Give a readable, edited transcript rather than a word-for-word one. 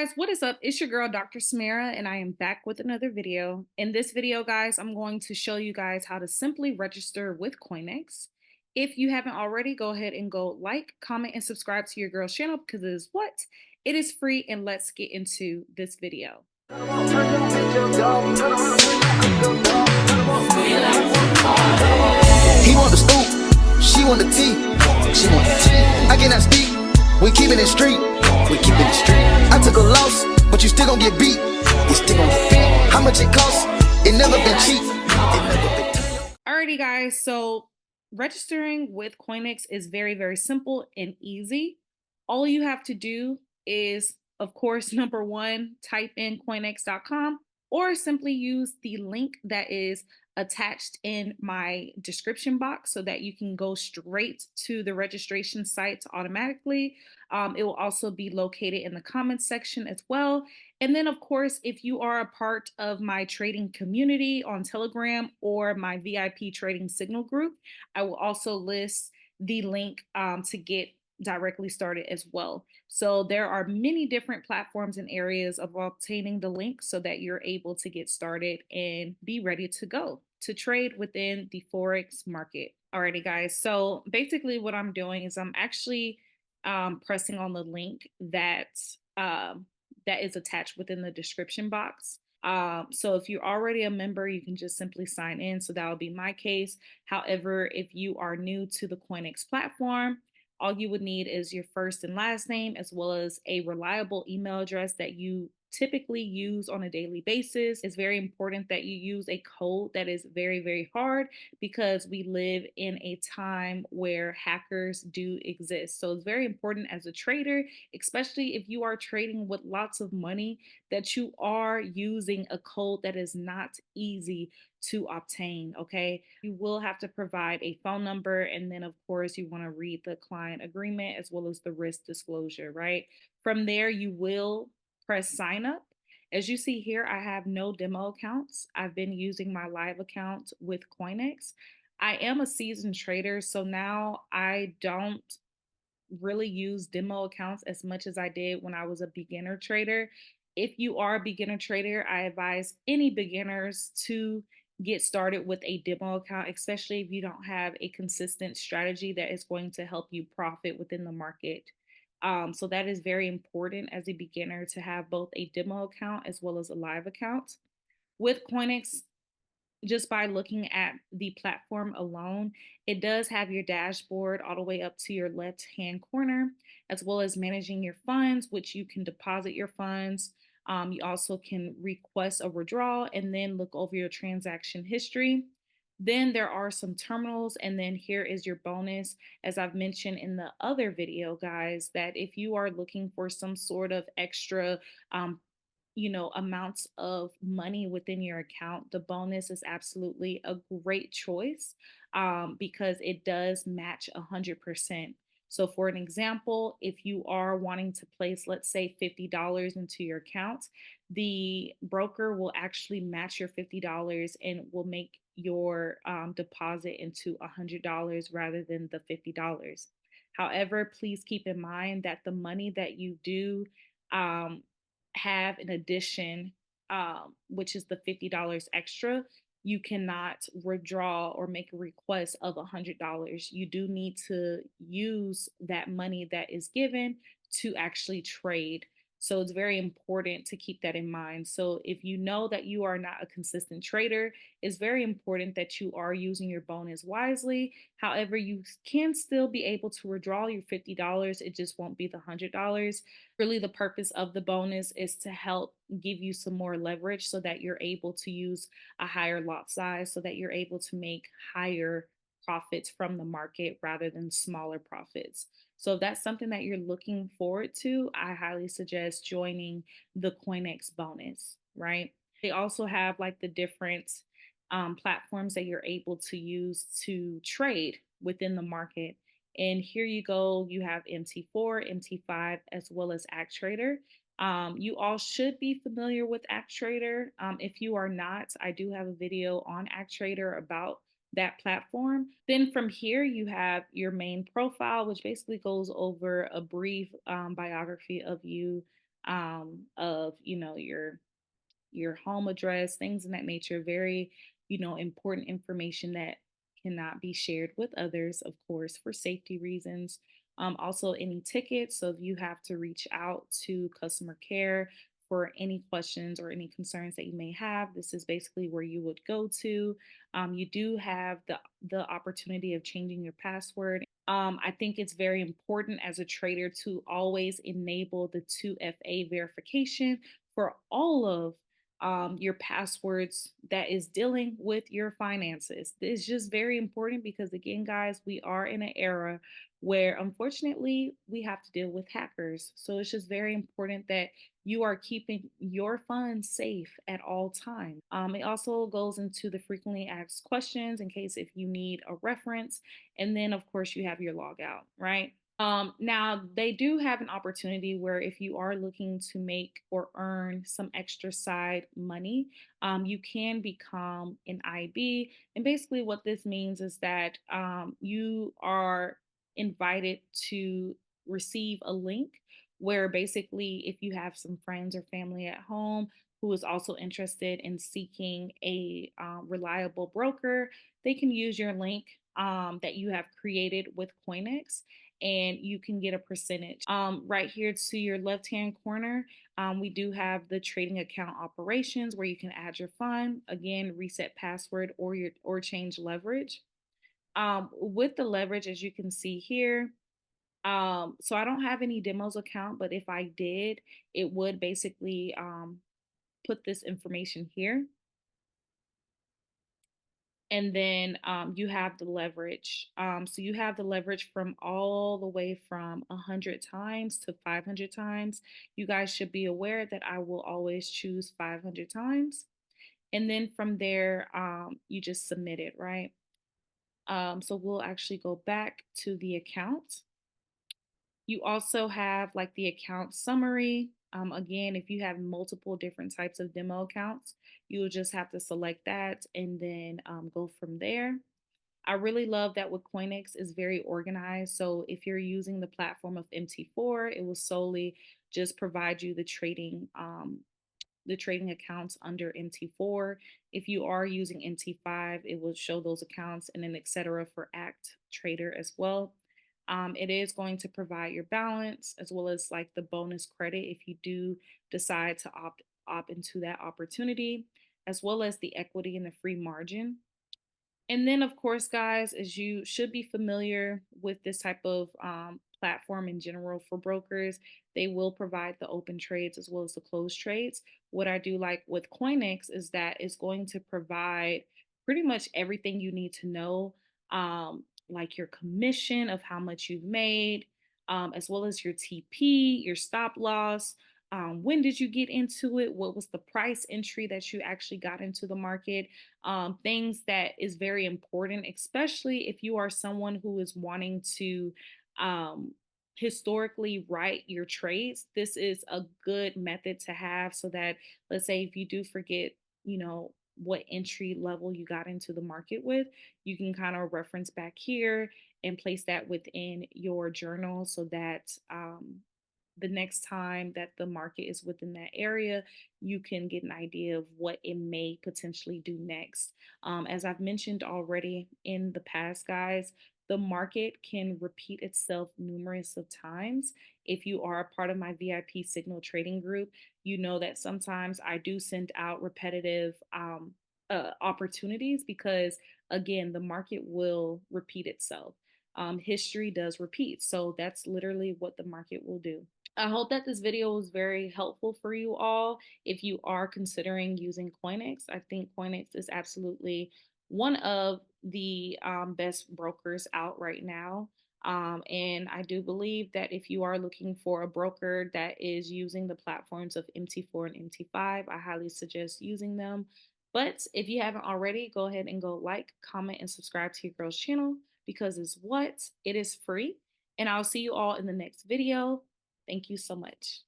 Guys, what is up? It's your girl, Dr. Samara, and I am back with another video. In this video, guys, I'm going to show you guys how to simply register with COINEXX. If you haven't already, go ahead and go like, comment, and subscribe to your girl's channel because it is what? It is free, and let's get into this video. He want the scoop, she want the tea, she want the tea. I cannot speak, we keepin' it street, we keepin' it street. I took a loss, but you still gon' get beat, you still gon' get beat. How much it costs? It never been cheap, it never been cheap. Alrighty, guys, so registering with COINEXX is very, very simple and easy. All you have to do is, of course, number one, type in coinexx.com or simply use the link that is attached in my description box so that you can go straight to the registration site automatically. It will also be located in the comments section as well. And then, of course, if you are a part of my trading community on Telegram or my VIP trading signal group, I will also list the link to get directly started as well. So there are many different platforms and areas of obtaining the link so that you're able to get started and be ready to go to trade within the Forex market. Alrighty, guys. So basically what I'm doing is I'm actually pressing on the link that that is attached within the description box. So if you're already a member, you can just simply sign in. So that would be my case. However, if you are new to the COINEXX platform, all you would need is your first and last name, as well as a reliable email address that you typically use on a daily basis. It's very important that you use a code that is very, very hard because we live in a time where hackers do exist. So it's very important as a trader, especially if you are trading with lots of money, that you are using a code that is not easy to obtain. Okay, you will have to provide a phone number, and then of course you want to read the client agreement as well as the risk disclosure. Right from there, you will press sign up. As you see here, I have no demo accounts. I've been using my live account with COINEXX. I am a seasoned trader, so now I don't really use demo accounts as much as I did when I was a beginner trader. If you are a beginner trader, I advise any beginners to get started with a demo account, especially if you don't have a consistent strategy that is going to help you profit within the market. So that is very important as a beginner to have both a demo account as well as a live account. With COINEXX, just by looking at the platform alone, it does have your dashboard all the way up to your left hand corner, as well as managing your funds, which you can deposit your funds. You also can request a withdrawal and then look over your transaction history. Then there are some terminals, and then here is your bonus. As I've mentioned in the other video, guys, that if you are looking for some sort of extra um, amounts of money within your account, the bonus is absolutely a great choice because it does match 100%. So for an example, if you are wanting to place, let's say $50 into your account, the broker will actually match your $50 and will make your deposit into $100 rather than the $50. However, please keep in mind that the money that you do um, have in addition, which is the $50 extra, you cannot withdraw or make a request of $100. You do need to use that money that is given to actually trade. So it's very important to keep that in mind. So if you know that you are not a consistent trader, it's very important that you are using your bonus wisely. However, you can still be able to withdraw your $50. It just won't be the $100. Really, the purpose of the bonus is to help give you some more leverage so that you're able to use a higher lot size so that you're able to make higher profits from the market rather than smaller profits. So if that's something that you're looking forward to, I highly suggest joining the COINEXX bonus, right? They also have like the different platforms that you're able to use to trade within the market. And here you go, you have MT4, MT5, as well as ActTrader. You all should be familiar with ActTrader. If you are not, I do have a video on ActTrader about that platform. Then from here, you have your main profile, which basically goes over a brief biography of you. of, your home address, things in that nature. Very, important information that cannot be shared with others, of course, for safety reasons. Also, any tickets. So if you have to reach out to customer care for any questions or any concerns that you may have, this is basically where you would go to. You do have the opportunity of changing your password. I think it's very important as a trader to always enable the 2FA verification for all of your passwords that is dealing with your finances. It's just very important because, again, guys, we are in an era where unfortunately we have to deal with hackers. So it's just very important that you are keeping your funds safe at all times. It also goes into the frequently asked questions in case if you need a reference. And then, of course, you have your logout, right? Now they do have an opportunity where if you are looking to make or earn some extra side money, you can become an IB. And basically, what this means is that you are invited to receive a link where basically, if you have some friends or family at home who is also interested in seeking a reliable broker, they can use your link that you have created with COINEXX and you can get a percentage. Right here to your left hand corner, we do have the trading account operations where you can add your fund, again, reset password or change leverage. With the leverage, as you can see here, so I don't have any demos account, but if I did, it would basically put this information here. And then you have the leverage. So you have the leverage from all the way from 100 times to 500 times. You guys should be aware that I will always choose 500 times. And then from there, you just submit it, right? So we'll actually go back to the account. You also have like the account summary. Again, if you have multiple different types of demo accounts, you'll just have to select that and then go from there. I really love that with COINEXX is very organized. So if you're using the platform of MT4, it will solely just provide you the trading accounts under MT4. If you are using MT5, it will show those accounts and then etc. for Act Trader as well. It is going to provide your balance as well as like the bonus credit if you do decide to opt into that opportunity, as well as the equity and the free margin. And then, of course, guys, as you should be familiar with this type of platform in general for brokers, they will provide the open trades as well as the closed trades. What I do like with COINEXX is that it's going to provide pretty much everything you need to know, like your commission of how much you've made, as well as your TP, your stop loss. When did you get into it? What was the price entry that you actually got into the market? Things that is very important, especially if you are someone who is wanting to um, historically write your trades. This is a good method to have so that, let's say, if you do forget, what entry level you got into the market with, you can kind of reference back here and place that within your journal so that the next time that the market is within that area, you can get an idea of what it may potentially do next. As I've mentioned already in the past, guys, the market can repeat itself numerous of times. If you are a part of my VIP signal trading group, you know that sometimes I do send out repetitive opportunities because, again, the market will repeat itself. History does repeat. So that's literally what the market will do. I hope that this video was very helpful for you all. If you are considering using COINEXX, I think COINEXX is absolutely one of the best brokers out right now. And I do believe that if you are looking for a broker that is using the platforms of MT4 and MT5, I highly suggest using them. But if you haven't already, go ahead and go like, comment, and subscribe to your girl's channel because it is free. And I'll see you all in the next video. Thank you so much.